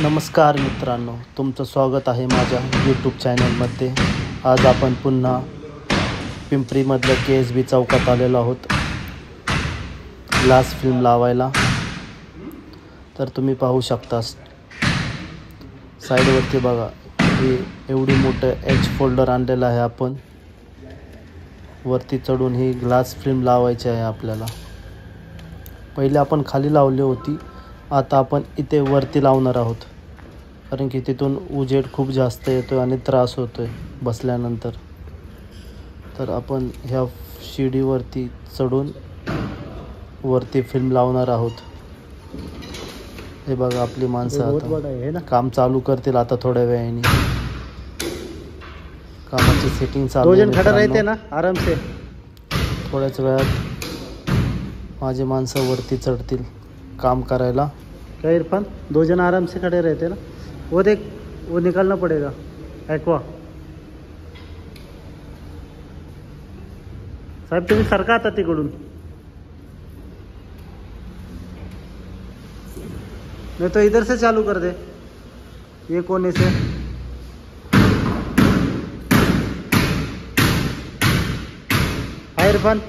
नमस्कार मित्रांनो, तुमचं स्वागत आहे माझ्या यूट्यूब चॅनलमध्ये. आज आपण पुन्हा पिंपरीमधल्या KSB चौकात आलेलो आहोत ग्लास फिल्म लावायला. तर तुम्ही पाहू शकता साईडवरती बघा, हे एवढी मोठं H फोल्डर आणलेलं आहे. आपण वरती चढून ही ग्लास फिल्म लावायची आहे आपल्याला. पहिले आपण खाली लावली होती, आता आपण इथे वरती लावणार आहोत, कारण की तिथून उजेड खूप जास्त येतो आणि त्रास होतो आहे बसल्यानंतर. तर आपण ह्या शिडीवरती चढून वरती फिल्म लावणार आहोत. हे बघा, आपली माणसं आता काम चालू करतील आता थोड्या वेळाने. कामाची सेटिंग चालू आहे. 2 जण खड़ा रहते ना आराम से. थोड्याच वेळात माझे माणसं वरती चढतील काम करायला. क्या इरफान, 2 जन आराम से खड़े रहते ना. वो देख, वो निकालना पड़ेगा एक्वा. साहेब तुम्ही सरका आता तिकडून, नहीं तो इधर से चालू कर दे, ये कोने से. हाँ इरफान,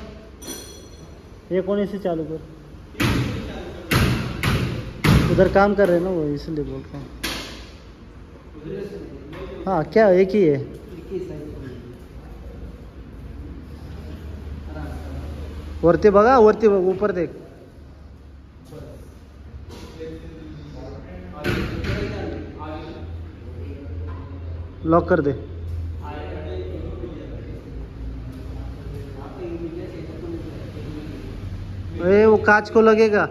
ये कोने से चालू कर. उधर काम कर रहे हैं ना वो, इसलिए बोल रहा हूँ. हाँ क्या एक ही है. वरती बघा, वरती बघ, ऊपर देख. लॉक कर दे. अरे वो कांच को लगेगा.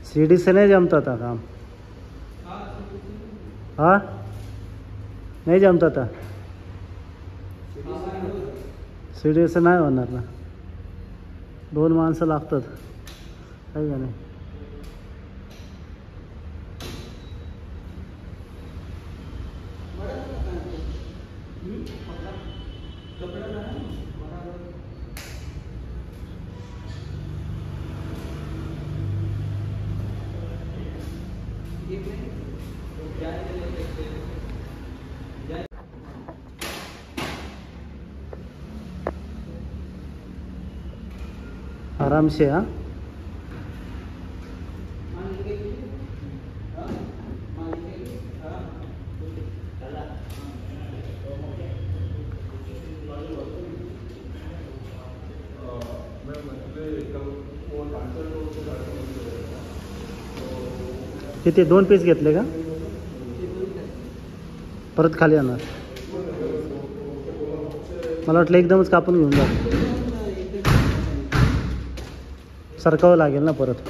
सीढ़ी से नहीं जमता था काम. हाँ नहीं जमता था. सीढ़ी से नाही होणार ना. 2 माणसं लागतात, काही का नाही. आराम से. हाँ किती 2 पीस घेतले का. परत खाली येणार. मला वाटलं एकदमच कापून घेऊन जा. सरकावं लागेल ना परत.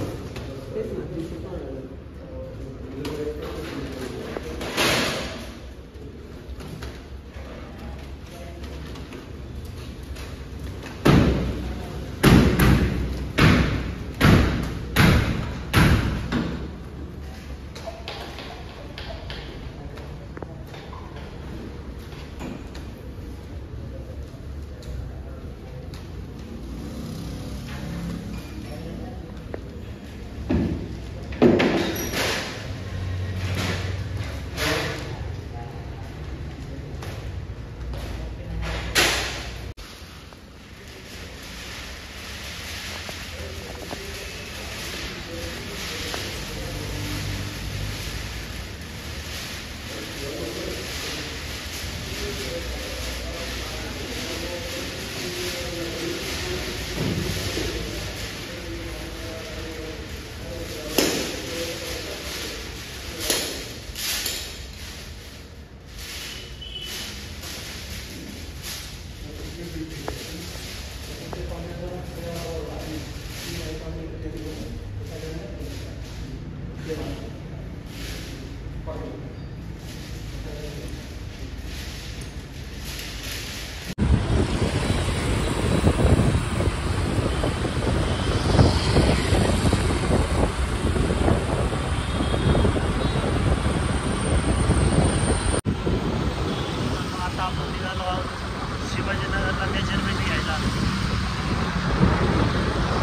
शिवाजीनगरला मेजरमेंट घ्यायला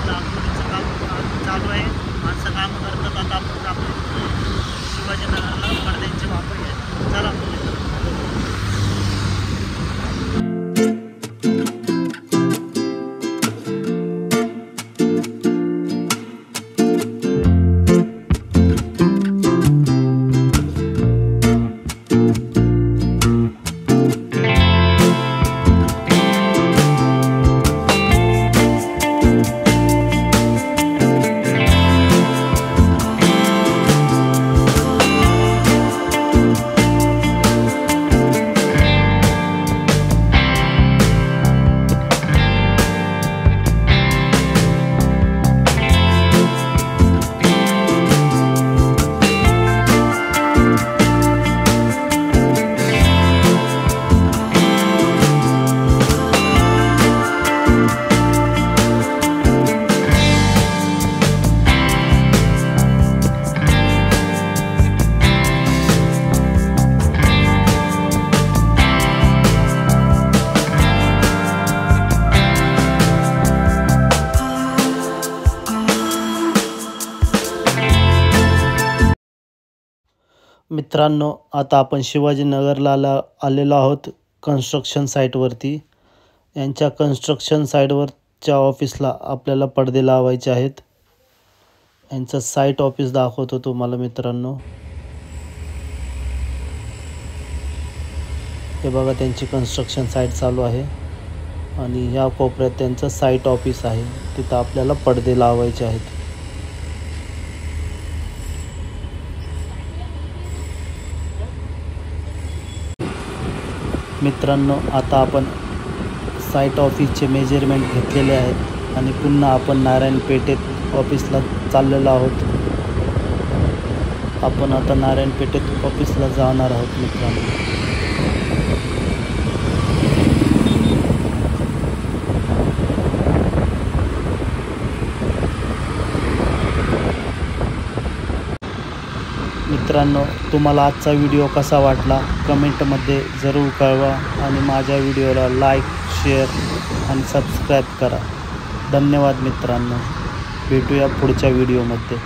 लाकूडचं काम चालू आहे. माणसं काम करतात. आता आपण आपले शिवाजीनगरला पडद्यांचे वापर घ्यायला. चला मित्रांनो, आता आपण शिवाजीनगरला आलेलो आहोत कन्स्ट्रक्शन साईटवरती. यांच्या कन्स्ट्रक्शन साईटवरच्या ऑफिसला आपल्याला पडदे लावायचे आहेत. यांचं साईट ऑफिस दाखवतो तुम्हाला मित्रांनो. हे बघा, त्यांची कन्स्ट्रक्शन साईट चालू आहे आणि ह्या कोपऱ्यात त्यांचं साईट ऑफिस आहे. तिथं आपल्याला पडदे लावायचे आहेत. मित्रांनो, आता आपण साईट ऑफिसचे मेजरमेंट घेतलेले आहेत आणि पुन्हा आपण नारायण पेठेत ऑफिसला चाललेलो आहोत. आपण आता नारायण पेठेत ऑफिसला जाणार आहोत मित्रांनो. मित्रांनो, तुम्हाला आजचा व्हिडिओ कसा वाटला कमेंटमध्ये जरूर कळवा आणि माझ्या व्हिडिओला लाईक, शेअर आणि सबस्क्राईब करा. धन्यवाद मित्रांनो. भेटूया पुढच्या व्हिडिओमध्ये.